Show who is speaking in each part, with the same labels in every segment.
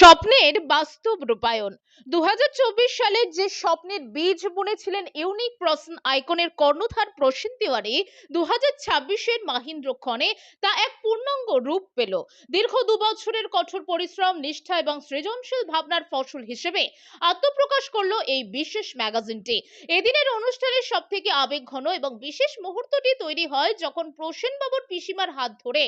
Speaker 1: স্বপ্নের বাস্তব রূপায়ণ। 2024 সালে যে স্বপ্নের বীজ বুনেছিলেন ইউনিক পারসন আইকনের কর্ণধার প্রসেন তিওয়ারি, 2026-এর মাহেন্দ্রক্ষণে তা এক পূর্ণাঙ্গ রূপ পেল। দীর্ঘ 2 বছরের কঠোর পরিশ্রম, নিষ্ঠা এবং সৃজনশীল ভাবনার ফসল হিসেবে আত্মপ্রকাশ করলো এই বিশেষ ম্যাগাজিনটি। এদিনের অনুষ্ঠানের সব থেকে আবেগঘন এবং বিশেষ মুহূর্তটি তৈরি হয় যখন প্রসেন বাবুর পিসিমার হাত ধরে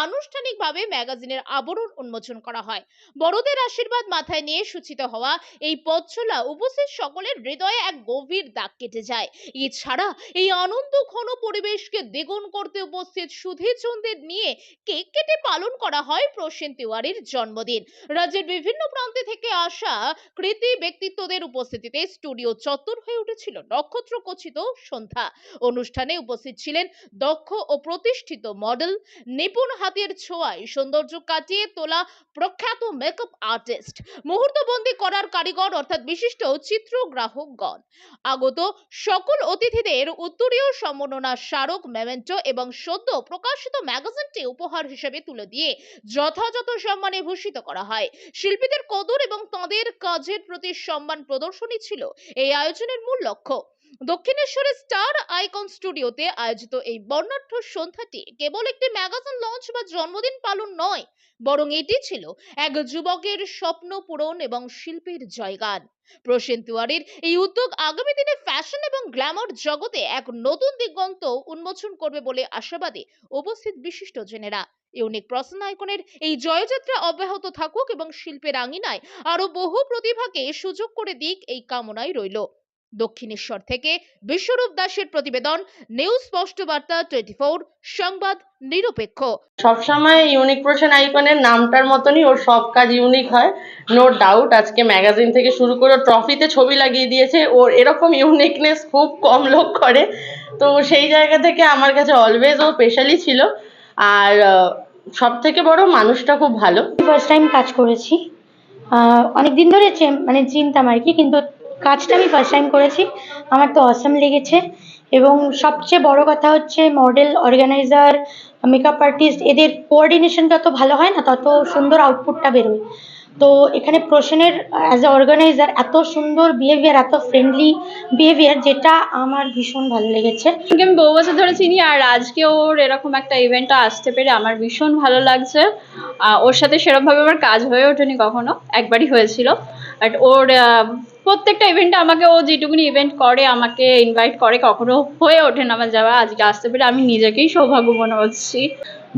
Speaker 1: আনুষ্ঠানিকভাবে ম্যাগাজিনের আবরণ উন্মোচন করা হয়। বড়দের আশীর্বাদ মাথায় নিয়ে সূচিত হওয়া এই পথ চলা উপস্থিত সকলের হৃদয়ে এক গভীর দাগ কেটে যায়। এছাড়া এই আনন্দ ঘন পরিবেশকে দ্বিগুণ করতে উপস্থিত সুধীজনদের নিয়ে কেক কেটে পালন করা হয় প্রসেন তিওয়ারির জন্মদিন। রাজ্যের বিভিন্ন প্রান্তে থেকে আসা কৃতি ব্যক্তিত্বদের উপস্থিতিতে স্টুডিও চত্বর হয়ে উঠেছিল নক্ষত্র খচিত সন্ধ্যা। অনুষ্ঠানে উপস্থিত ছিলেন দক্ষ ও প্রতিষ্ঠিত মডেল, নিপুণ হাতের ছোঁয়ায় সৌন্দর্য কাটিয়ে তোলা প্রখ্যাত মেকআপ আর্টিস্ট, মুহূর্তবন্দি করার কারিগর অর্থাৎ বিশিষ্ট চিত্রগ্রাহকগণ। আগত সকল অতিথিদের উত্তরীয় সম্মাননা স্মারক, মেমেন্টো এবং সদ্য প্রকাশিত ম্যাগাজিনটি উপহার হিসেবে তুলে দিয়ে যথাযথ সম্মানে ভূষিত করা হয়। শিল্পীদের কদর এবং তাঁদের কাজের প্রতি সম্মান প্রদর্শনী ছিল এই আয়োজনের মূল লক্ষ্য। দক্ষিণেশ্বরের স্টার আইকন স্টুডিওতে আয়োজিত এই বর্ণাঢ্য সন্ধ্যাটি কেবল একটি ম্যাগাজিন লঞ্চ বা জন্মদিন পালন নয়, বরং এটি ছিল এক যুবকের স্বপ্ন পূরণ এবং শিল্পের জয়গান। প্রসেন তিওয়ারির এই উদ্যোগ আগামী দিনে ফ্যাশন এবং গ্ল্যামার জগতে এক নতুন দিগন্ত উন্মোচন করবে বলে আশাবাদী উপস্থিত বিশিষ্টজনেরা। ইউনিক পারসন আইকনের এই জয়যাত্রা অব্যাহত থাকুক এবং শিল্পের আঙিনায় আরো বহু প্রতিভাকে সুযোগ করে দিক, এই কামনাই রইল। দক্ষিণেশ্বর থেকে বিশ্বরূপ দাসের প্রতিবেদন, নিউজ স্পষ্ট বার্তা 24, সংবাদ নিরপেক্ষ।
Speaker 2: সবসময় ইউনিক পারসন আইকনের নামটার মতনই ওর সব কাজ ইউনিক হয়, নো ডাউট। আজকে ম্যাগাজিন থেকে শুরু করে ট্রফিতে ছবি লাগিয়ে দিয়েছে। ওর এরকম ইউনিকনেস খুব কম লোক করে, তো সেই জায়গা থেকে আমার কাছে অলওয়েজ ও স্পেশালি ছিল। আর সব থেকে বড়, মানুষটা খুব ভালো।
Speaker 3: ফার্স্ট টাইম কাজ করেছি, অনেকদিন ধরে মানে চিনতাম আর কি, কিন্তু কাজটা আমি ফার্স্ট টাইম করেছি। আমার তো অসাম লেগেছে। এবং সবচেয়ে বড় কথা হচ্ছে মডেল, অর্গানাইজার, মেকআপ আর্টিস্ট, এদের কোঅর্ডিনেশন যত ভালো হয় না, তত সুন্দর আউটপুটটা বেরোয়। তো এখানে প্রসেনের অ্যাজ এ অর্গানাইজার এত সুন্দর বিহেভিয়ার, এত ফ্রেন্ডলি বিহেভিয়ার, যেটা আমার ভীষণ ভালো লেগেছে।
Speaker 4: আমি বহু বছর ধরে চিনি, আর আজকে ওর এরকম একটা ইভেন্টে আসতে পেরে আমার ভীষণ ভালো লাগছে। ওর সাথে সেরকমভাবে আমার কাজ হয়ে ওঠেনি কখনো, একবারই হয়েছিল। বাট ওর প্রত্যেকটা ইভেন্টে আমাকে, ও যেটুকুনি ইভেন্ট করে আমাকে ইনভাইট করে, কখনো হয়ে ওঠে না আমার যাওয়া। আজকে আসতে পেরে আমি নিজেকেই সৌভাগ্য মনে হচ্ছি।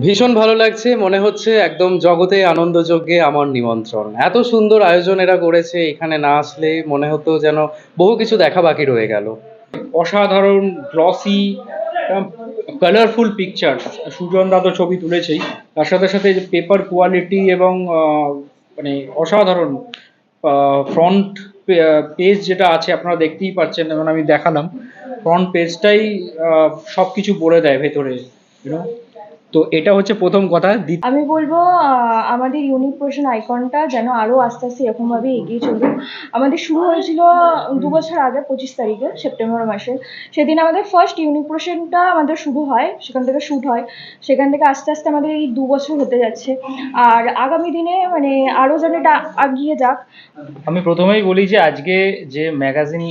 Speaker 5: ভীষণ ভালো লাগছে, মনে হচ্ছে একদম জগতে আনন্দযজ্ঞে আমার নিমন্ত্রণ। এত সুন্দর আয়োজন এরা করেছে, এখানে না আসলে মনে হতো যেন বহু কিছু দেখা বাকি রয়ে গেল।
Speaker 6: অসাধারণ গ্লসি কালারফুল পিকচার, সুজন দা তো ছবি তুলেছেই, তার সাথে সাথে পেপার কোয়ালিটি এবং মানে অসাধারণ ফ্রন্ট পেজ যেটা আছে আপনারা দেখতেই পাচ্ছেন, যেমন আমি দেখালাম, ফ্রন্ট পেজটাই সব কিছু বলে দেয় ভেতরে, ইউনো। তো এটা হচ্ছে প্রথম কথা।
Speaker 7: আমি বলবো আমাদের ইউনিক পারসন আইকনটা যেন আরও আস্তে আস্তে এরকমভাবে এগিয়ে চলুক। আমাদের শুরু হয়েছিল 2 বছর আগে, 25 তারিখে সেপ্টেম্বর মাসে। সেদিন আমাদের ফার্স্ট ইউনিক পারসনটা আমাদের শুরু হয়, সেখান থেকে শ্যুট হয়। সেখান থেকে আস্তে আস্তে আমাদের এই 2 বছর হতে যাচ্ছে। আর আগামী দিনে মানে আরও যেন এটা এগিয়ে যাক।
Speaker 6: আমি প্রথমেই বলি যে আজকে যে ম্যাগাজিন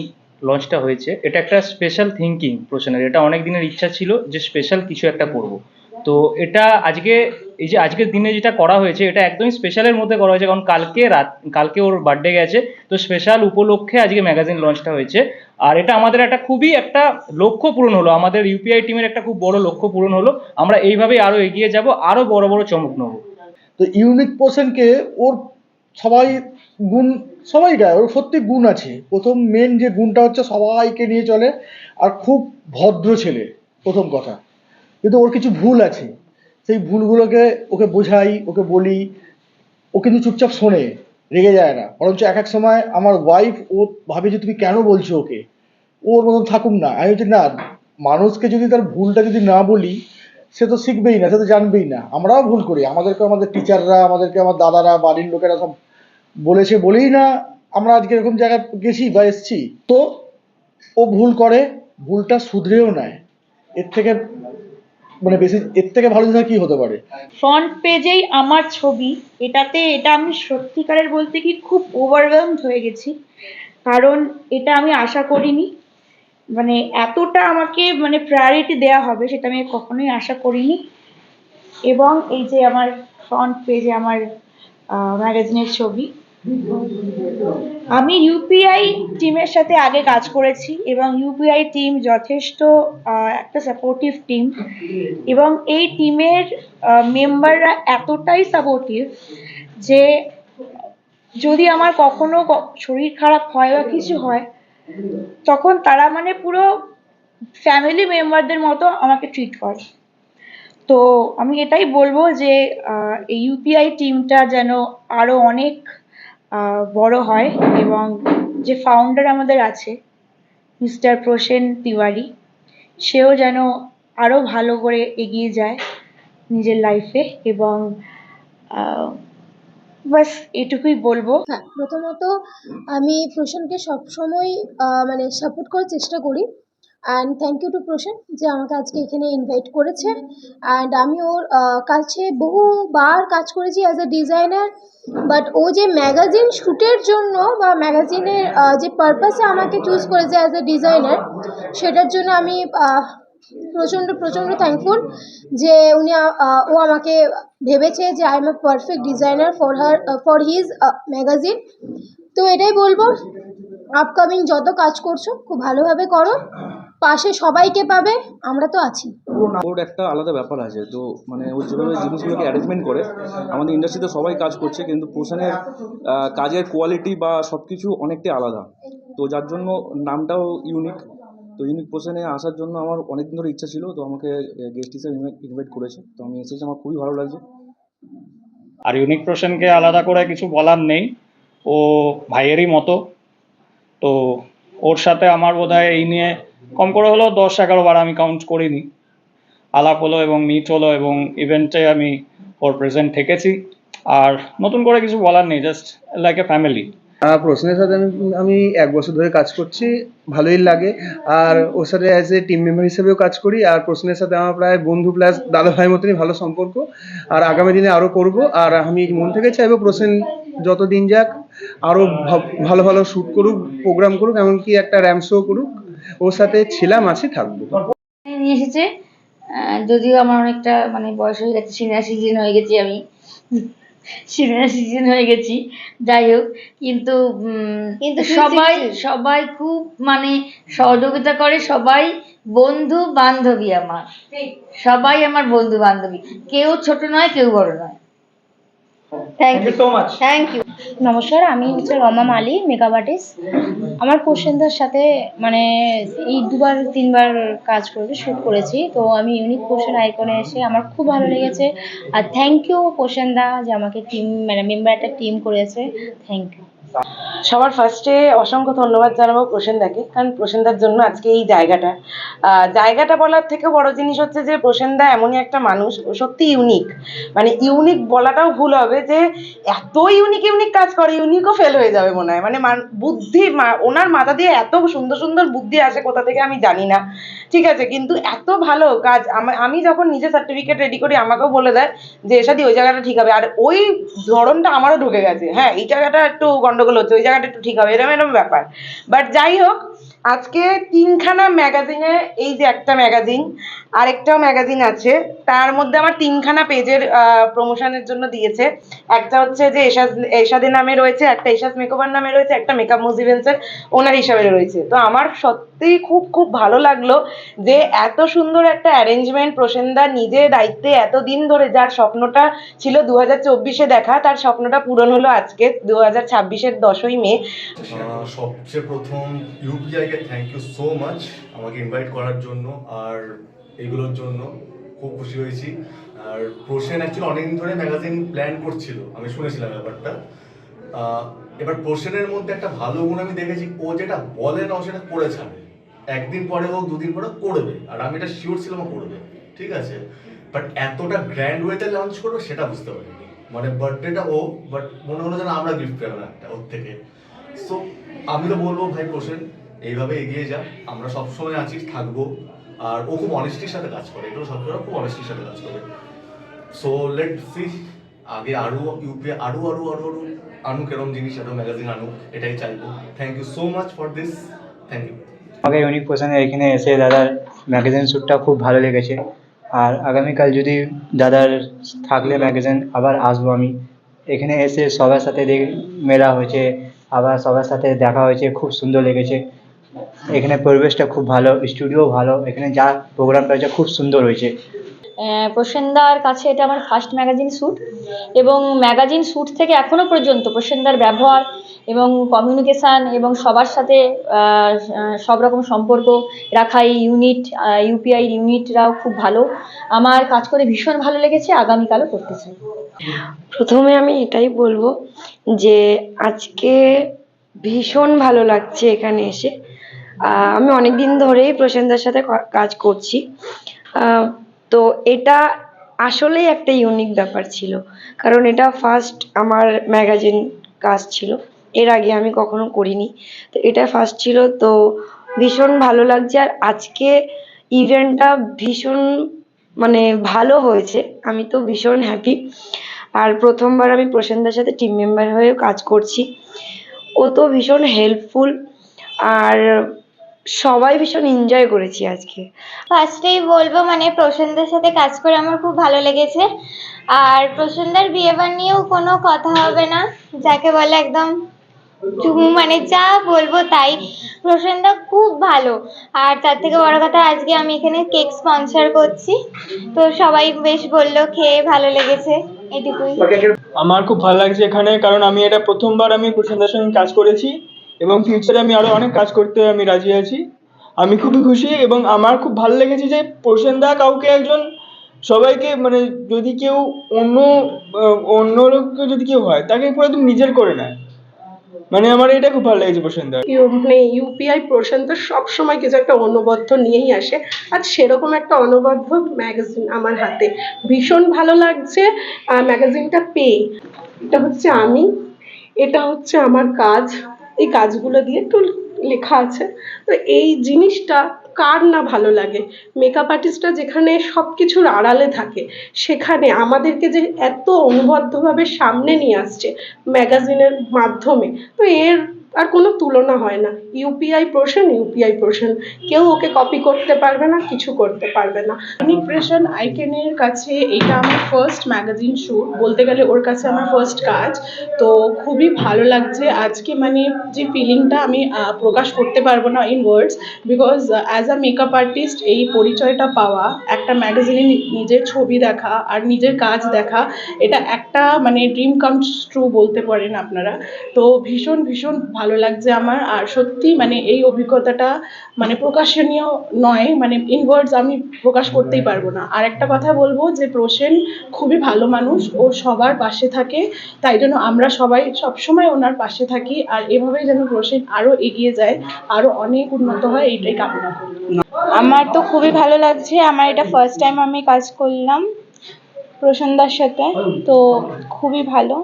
Speaker 6: লঞ্চটা হয়েছে, এটা একটা স্পেশাল থিঙ্কিং প্রশ্নের। এটা অনেক দিনের ইচ্ছা ছিল যে স্পেশাল কিছু একটা করব। তো এটা আজকে, এই যে আজকের দিনে যেটা করা হয়েছে, এটা একদমই স্পেশালের মধ্যে করা হয়েছে, কারণ কালকে ওর বার্থডে গেছে। তো স্পেশাল উপলক্ষে আজকে ম্যাগাজিন লঞ্চটা হয়েছে। আর এটা আমাদের একটা খুবই একটা লক্ষ্য পূরণ হলো, আমাদের ইউপিআই টিমের একটা খুব বড় লক্ষ্য পূরণ হলো। আমরা এইভাবেই আরও এগিয়ে যাব, আরও বড় বড় চমক নেব।
Speaker 8: তো ইউনিক পারসনকে ওর সবাই গায়, ওর সত্যি গুণ আছে। প্রথম মেন যে গুণটা হচ্ছে সবাইকে নিয়ে চলে, আর খুব ভদ্র ছেলে, প্রথম কথা। কিন্তু ওর কিছু ভুল আছে, সেই ভুলগুলোকে ওকে বোঝাই, ওকে বলি। ও কিন্তু চুপচাপ শোনে, রেগে যায় না। বরঞ্চ এক এক সময় আমার ওয়াইফ ও ভাবে যে তুমি কেন বলছো ওকে, ওর মতন থাকুক না। আমি বলছি না, মানুষকে যদি তার ভুলটা যদি না বলি, সে তো শিখবেই না, সে তো জানবেই না। আমরাও ভুল করি, আমাদেরকে আমাদের টিচাররা, আমাদেরকে আমার দাদারা, বাড়ির লোকেরা সব বলেছে বলেই না আমরা আজকে এরকম জায়গায় গেছি বা এসছি। তো ও ভুল করে, ভুলটা শুধরেও নেয়। এর থেকে মানে বেশি এর থেকে ভালো জিনিস আর কি হতে পারে?
Speaker 3: ফ্রন্ট পেজেই আমার ছবি, এটা আমি সত্যিকারের বলতে কি খুব ওভারওয়েলমড হয়ে গেছি, কারণ এটা আমি আশা করিনি। মানে এতটা আমাকে মানে প্রায়োরিটি দেওয়া হবে সেটা আমি কখনোই আশা করিনি। এবং এই যে আমার ফ্রন্ট পেজে আমার ম্যাগাজিনের ছবি, আমি ইউপিআই টিমের সাথে আগে কাজ করেছি এবং ইউপিআই টিম যথেষ্ট একটা সাপোর্টিভ টিম, এবং এই টিমের মেম্বাররা এতটাই সাপোর্টিভ যে যদি আমার কখনো শরীর খারাপ হয় বা কিছু হয়, তখন তারা মানে পুরো ফ্যামিলি মেম্বারদের মতো আমাকে ট্রিট করে। তো আমি এটাই বলবো যে এই ইউপিআই টিমটা যেন আরো অনেক বড় হয়, এবং যে ফাউন্ডার আমাদের আছে মিস্টার প্রসেন তিওয়ারি, সেও যেন আরো ভালো করে এগিয়ে যায় নিজের লাইফে। এবং বাস এটুকুই বলবো।
Speaker 9: হ্যাঁ, প্রথমত আমি প্রসেনকে সবসময় মানে সাপোর্ট করার চেষ্টা করি। অ্যান্ড থ্যাংক ইউ টু প্রসেন যে আমাকে আজকে এখানে ইনভাইট করেছে। অ্যান্ড আমি ওর কাছে বহুবার কাজ করেছি অ্যাজ এ ডিজাইনার, বাট ও যে ম্যাগাজিন শ্যুটের জন্য বা ম্যাগাজিনের যে পারপাসে আমাকে চুজ করেছে অ্যাজ এ ডিজাইনার, সেটার জন্য আমি প্রচণ্ড প্রচণ্ড থ্যাঙ্কফুল যে ও আমাকে ভেবেছে যে I M A perfect designer for his magazine. তো এটাই বলবো, আপকামিং যত কাজ করছো খুব ভালোভাবে করো, পাশে সবাইকে পাবে, আমরা তো আছি।
Speaker 10: ওর একটা আলাদা ব্যাপার আছে, তো মানে ও যেভাবে জিনিসগুলোকে অ্যারেঞ্জমেন্ট করে, আমাদের ইন্ডাস্ট্রিতে সবাই কাজ করছে কিন্তু প্রসেনের কাজের কোয়ালিটি বা সব কিছু অনেকটাই আলাদা, তো যার জন্য নামটাও ইউনিক। তো ইউনিক প্রসেনে আসার জন্য আমার অনেকদিন ধরে ইচ্ছা ছিল, তো আমাকে গেস্ট হিসেবে ইনভাইট করেছে, তো আমি এসেছি, আমার খুবই ভালো লাগছে।
Speaker 6: আর ইউনিক প্রসেনকে আলাদা করে কিছু বলার নেই, ও ভাইয়েরই মতো। তো ওর সাথে আমার বোধহয় এই নিয়ে কম করে হলেও 10-11 বার, আমি কাউন্ট করিনি, আলাপ হলো এবং মিট হলো, এবং ইভেন্টে আমি ওর প্রেজেন্ট থেকেছি। আর নতুন করে কিছু বলার নেই, জাস্ট লাইক এ ফ্যামিলি।
Speaker 11: প্রশ্নের সাথে আমি 1 বছর ধরে কাজ করছি, ভালোই লাগে। আর ওর সাথে অ্যাজ এ টিম মেম্বার হিসেবেও কাজ করি। আর প্রশ্নের সাথে আমার প্রায় বন্ধু প্লাস দাদা ভাইয়ের মতনই ভালো সম্পর্ক, আর আগামী দিনে আরও করব। আর আমি মন থেকে চাইবো প্রশ্ন যত দিন যাক আরও ভালো ভালো শ্যুট করুক, প্রোগ্রাম করুক, এমনকি একটা র্যাম শো করুক। ওর সাথে ছিলাম, আছি, থাকবো।
Speaker 3: নিয়ে এসেছে, যদিও আমার অনেকটা মানে বয়স হয়ে গেছে, সিনিয়র সিটিজেন হয়ে গেছি আমি, যাই হোক, কিন্তু সবাই খুব মানে সহযোগিতা করে, সবাই বন্ধু বান্ধবী, সবাই আমার বন্ধু বান্ধবী, কেউ ছোট নয় কেউ বড় নয়। Thank you so much. Thank you. নমস্কার, আমি হচ্ছে রমা মালি, মেকআপ আর্টিস্ট। আমার প্রসেনদার সাথে মানে এই 2-3 বার কাজ করেছি, শ্যুট করেছি। তো আমি ইউনিক প্রসেন আইকনে এসে আমার খুব ভালো লেগেছে। আর থ্যাংক ইউ প্রসেনদা যে আমাকে টিম মানে মেম্বার একটা টিম করেছে, থ্যাংক ইউ।
Speaker 2: সবার ফার্স্টে অসংখ্য ধন্যবাদ জানাবো প্রসেনদাকে, কারণ প্রসেনদার জন্য আজকে এই জায়গাটা বলার থেকে বড় জিনিস হচ্ছে যে প্রসেনদা এমনই একটা মানুষ, ও সত্যি ইউনিক। মানে ইউনিক বলাটাও ভুল হবে, যে এত ইউনিক কাজ করে, ইউনিকও ফেল হয়ে যাবে মনে হয়। মানে বুদ্ধি, ওনার মাথা দিয়ে এত সুন্দর সুন্দর বুদ্ধি আসে কোথা থেকে আমি জানি না, ঠিক আছে, কিন্তু এত ভালো কাজ। আমি যখন নিজে সার্টিফিকেট রেডি করি, আমাকেও বলে দেয় যে এসাদি ওই জায়গাটা ঠিক হবে, আর ওই ধরনটা আমারও ঢুকে গেছে, হ্যাঁ এই জায়গাটা একটু গন্ডগোল হচ্ছে, ওই জায়গাটা একটু ঠিক হবে, এরকম ব্যাপার। বাট যাই হোক, আজকে 3খানা ম্যাগাজিনে, এই যে একটা ম্যাগাজিন, আরেকটাও ম্যাগাজিন আছে, তার মধ্যে আমার 3খানা পেজের প্রমোশনের জন্য দিয়েছে। একটা হচ্ছে যে এশাদের নামে রয়েছে, একটা এশাদ মেকওভার নামে রয়েছে, একটা মেকআপ মুজিভেন্সের ওনার হিসাবে রয়েছে। তো আমার সত্যিই খুব খুব ভালো লাগলো যে এত সুন্দর একটা অ্যারেঞ্জমেন্ট প্রসেনদা নিজে দায়িত্বে এতদিন ধরে, যার স্বপ্নটা ছিল 2024-এ দেখা, তার স্বপ্নটা পূরণ হলো আজকে 2026-এর 10ই মে।
Speaker 12: সবচেয়ে প্রথম ইউপিআইকে থ্যাংক ইউ সো মাচ আমাকে ইনভাইট করার জন্য আর এগুলোর জন্য, খুব খুশি হয়েছি। আর প্রসেন অ্যাকচুয়ালি অনেকদিন ধরে ম্যাগাজিন প্ল্যান করছিল, আমি শুনেছিলাম ব্যাপারটা। এবার প্রসেনের মধ্যে একটা ভালো গুণ আমি দেখেছি, ও যেটা বলে না ও সেটা করে ছাড়ে, একদিন পরে হোক 2 দিন পরে করবে, আর আমি এটা শিওর ছিলাম করবে, ঠিক আছে। বাট এতটা গ্র্যান্ড ওয়েতে লঞ্চ করবে সেটা বুঝতে পারিনি, মানে বার্থডেটা ও, বাট মনে হলো যেন আমরা গিফট পেলাম একটা ওর থেকে। সো আমি তো বলবো ভাই প্রসেন এইভাবে এগিয়ে যা, আমরা সবসময় আছি, থাকবো, আর ও খুব অনেস্টির সাথে কাজ করে, এটাও সবসময় খুব অনেস্টির সাথে কাজ করে। সো লেট সি আগে আরও ইউপিআই আরও আনুক এরকম জিনিস, আরও ম্যাগাজিন আনুক, এটাই চাইবো। Thank you so much for this, thank you.
Speaker 13: আমাকে ইউনিক পোর্শনে এখানে এসে দাদার ম্যাগাজিন শ্যুটটা খুব ভালো লেগেছে। আর আগামীকাল যদি দাদার থাকলে ম্যাগাজিন আবার আসবো আমি। এখানে এসে সবার সাথে মেলা হয়েছে, আবার সবার সাথে দেখা হয়েছে, খুব সুন্দর লেগেছে। এখানে পরিবেশটা খুব ভালো, স্টুডিও ভালো, এখানে যা প্রোগ্রামটা হয়েছে খুব সুন্দর হয়েছে।
Speaker 3: প্রসেনদার কাছে এটা আমার ফার্স্ট ম্যাগাজিন শ্যুট, এবং ম্যাগাজিন শ্যুট থেকে এখনও পর্যন্ত প্রসেনদার ব্যবহার এবং কমিউনিকেশান এবং সবার সাথে সব রকম সম্পর্ক রাখা এই ইউনিট, ইউপিআই ইউনিটরাও খুব ভালো। আমার কাজ করে ভীষণ ভালো লেগেছে, আগামীকালও করতে চাই।
Speaker 14: প্রথমে আমি এটাই বলবো যে আজকে ভীষণ ভালো লাগছে এখানে এসে। আমি অনেক দিন ধরেই প্রসেনদার সাথে কাজ করছি, তো এটা আসলেই একটা ইউনিক ব্যাপার ছিল, কারণ এটা ফার্স্ট আমার ম্যাগাজিন কাজ ছিল, এর আগে আমি কখনো করিনি, তো এটা ফার্স্ট ছিল। তো ভীষণ ভালো লাগছে, আর আজকে ইভেন্টটা ভীষণ মানে ভালো হয়েছে, আমি তো ভীষণ হ্যাপি। আর প্রথমবার আমি প্রসেনদার সাথে টিম মেম্বার হয়েও কাজ করছি, ও তো ভীষণ হেল্পফুল, আর সবাই ভীষণ এনজয় করেছি আজকে।
Speaker 15: ফার্স্টেই বলবো মানে প্রসেনদার সাথে কাজ করে আমার খুব ভালো লেগেছে। আর প্রসেনদার বিহেভিয়ার নিয়েও কোনো কথা হবে না, যাকে বলে একদম মানে যা বলবো তাই। প্রসেনদা খুব ভালো, আর তার থেকে বড় কথা আজকে আমি এখানে কেক স্পন্সর করছি, তো সবাই বেশ বললো খেয়ে ভালো লেগেছে, এটুকুই।
Speaker 16: আমার খুব ভালো লাগছে এখানে, কারণ আমি এটা প্রথমবার আমি প্রসেনদার সঙ্গে কাজ করেছি, এবং ফিউচারে আমি আরও অনেক কাজ করতে আমি রাজি আছি। আমি খুবই খুশি, এবং আমার খুব ভালো লেগেছে যে প্রসেনদা কাউকে একজন সবাইকে মানে যদি কেউ অন্য লোককে যদি কেউ হয় তাকে পুরো একদম নিজের করে নেয়, মানে আমার এটা খুব ভালো লেগেছে প্রসেনদা।
Speaker 2: মানে ইউপিআই প্রশান্ত সবসময় কিছু একটা অনবদ্য নিয়েই আসে, আর সেরকম একটা অনবদ্য ম্যাগাজিন আমার হাতে, ভীষণ ভালো লাগছে ম্যাগাজিনটা পেয়ে। এটা হচ্ছে আমি, এটা হচ্ছে আমার কাজ, এই কাজগুলো দিয়ে একটু লেখা আছে। তো এই জিনিসটা কার না ভালো লাগে? মেকআপ আর্টিস্টরা যেখানে সব কিছুর আড়ালে থাকে, সেখানে আমাদেরকে যে এত অনুবদ্ধভাবে সামনে নিয়ে আসছে ম্যাগাজিনের মাধ্যমে, তো এর আর কোনো তুলনা হয় না। ইউপিআই প্রোশন, কেউ ওকে কপি করতে পারবে না, কিছু করতে পারবে না।
Speaker 17: ইউনিক প্রোশন আইকনের কাছে এটা আমার ফার্স্ট ম্যাগাজিন শ্যুট, বলতে গেলে ওর কাছে আমার ফার্স্ট কাজ, তো খুবই ভালো লাগছে আজকে। মানে যে ফিলিংটা আমি প্রকাশ করতে পারবো না in words, because as a makeup artist এই পরিচয়টা পাওয়া, একটা ম্যাগাজিনে নিজের ছবি দেখা আর নিজের কাজ দেখা, এটা একটা মানে ড্রিম কামস ট্রু বলতে পারেন আপনারা। তো ভীষণ ভীষণ ভালো লাগছে আমার, আর সত্যি মানে এই অভিজ্ঞতাটা মানে প্রকাশনীয় নয়, মানে ইন ওয়ার্ডস আমি প্রকাশ করতেই পারবো না। আর একটা কথা বলবো যে প্রসেন খুবই ভালো মানুষ, ও সবার পাশে থাকে, তাই জন্য আমরা সবাই সবসময় ওনার পাশে থাকি, আর এভাবেই যেন প্রসেন আরও এগিয়ে যায়, আরও অনেক উন্নত হয়, এইটাই কামনা করি।
Speaker 7: আমার তো খুবই ভালো লাগছে, আমার এটা ফার্স্ট টাইম আমি কাজ করলাম প্রসেনদার সাথে, তো খুবই ভালো,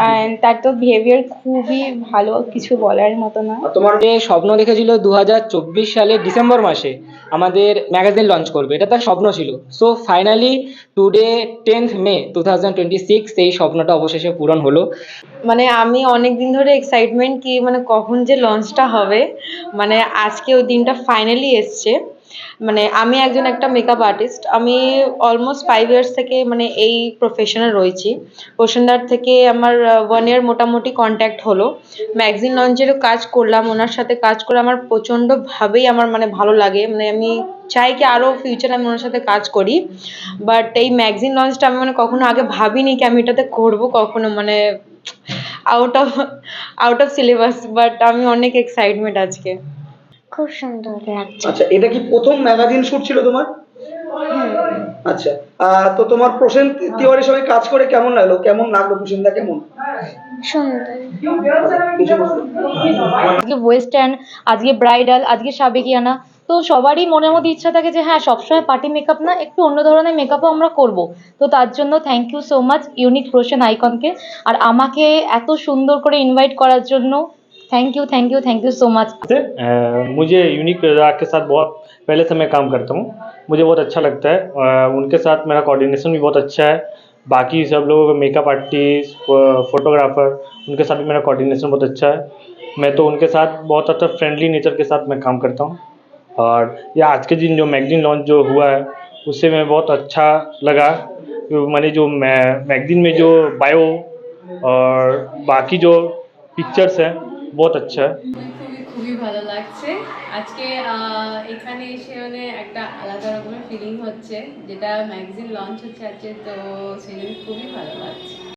Speaker 7: অ্যান্ড তার তো বিহেভিয়ার খুবই ভালো, কিছু বলার মতো না।
Speaker 18: তোমার যে স্বপ্ন দেখেছিল 2024 সালের ডিসেম্বর মাসে আমাদের ম্যাগাজিন লঞ্চ করবে, এটা তার স্বপ্ন ছিল। So finally today 10th May 2026 এই স্বপ্নটা অবশেষে পূরণ হলো।
Speaker 14: মানে আমি অনেক দিন ধরে এক্সাইটমেন্ট কি মানে কখন যে লঞ্চটা হবে, মানে আজকে ওই দিনটা ফাইনালি এসছে। মানে আমি একটা মেকআপ আর্টিস্ট, আমি অলমোস্ট 5 ইয়ার্স থেকে মানে এই প্রফেশনে রয়েছি। প্রসেনদার থেকে আমার 1 ইয়ার মোটামুটি কন্ট্যাক্ট হলো, ম্যাগাজিন লঞ্চেরও কাজ করলাম, ওনার সাথে কাজ করে আমার প্রচণ্ডভাবেই আমার মানে ভালো লাগে, মানে আমি চাই কি আরও ফিউচারে আমি ওনার সাথে কাজ করি। বাট এই ম্যাগাজিন লঞ্চটা আমি মানে কখনো আগে ভাবিনি কি আমি এটাতে করবো কখনো, মানে আউট অফ সিলেবাস, বাট আমি অনেক এক্সাইটমেন্ট আজকে।
Speaker 15: খুব সুন্দর লাগছে।
Speaker 19: আচ্ছা, এটা কি প্রথম ম্যাগাজিন শুট ছিল তোমার? আচ্ছা, তো তোমার প্রসেন তিওয়ারির সঙ্গে কাজ করে কেমন লাগলো? প্রসেনদা কেমন?
Speaker 3: আজকে ওয়েস্টার্ন, আজকে ব্রাইডাল, আজকে সাবেকিয়ানা, তো সবারই মনের মধ্যে ইচ্ছা থাকে যে হ্যাঁ সবসময় পার্টি মেকআপ না, একটু অন্য ধরনের মেকআপও আমরা করব। তো তার জন্য thank you so much unique প্রোশন আইকনকে, আর আমাকে এত সুন্দর করে ইনভাইট করার জন্য थैंक यू सो मच।
Speaker 6: मुझे यूनिक प्रोडक्ट के साथ बहुत पहले से मैं काम करता हूँ, मुझे बहुत अच्छा लगता है। उनके साथ मेरा कोऑर्डिनेशन भी बहुत अच्छा है। बाकी सब लोग मेकअप आर्टिस्ट, फोटोग्राफर, उनके साथ भी मेरा कोऑर्डिनेशन बहुत अच्छा है। मैं तो उनके साथ बहुत अच्छा फ्रेंडली नेचर के साथ मैं काम करता हूँ। और ये आज के दिन जो मैगजीन लॉन्च जो हुआ है उससे मैं बहुत अच्छा लगा। मैंने जो मैगजीन में जो बायो और बाकी जो পিকচার্স है बहुत अच्छा है।
Speaker 20: খুবই ভালো লাগছে আজকে এখানে এসে মানে একটা আলাদা রকমের ফিলিং হচ্ছে, যেটা ম্যাগাজিন লঞ্চ হচ্ছে আজকে, তো সেই জন্য খুবই ভালো লাগছে।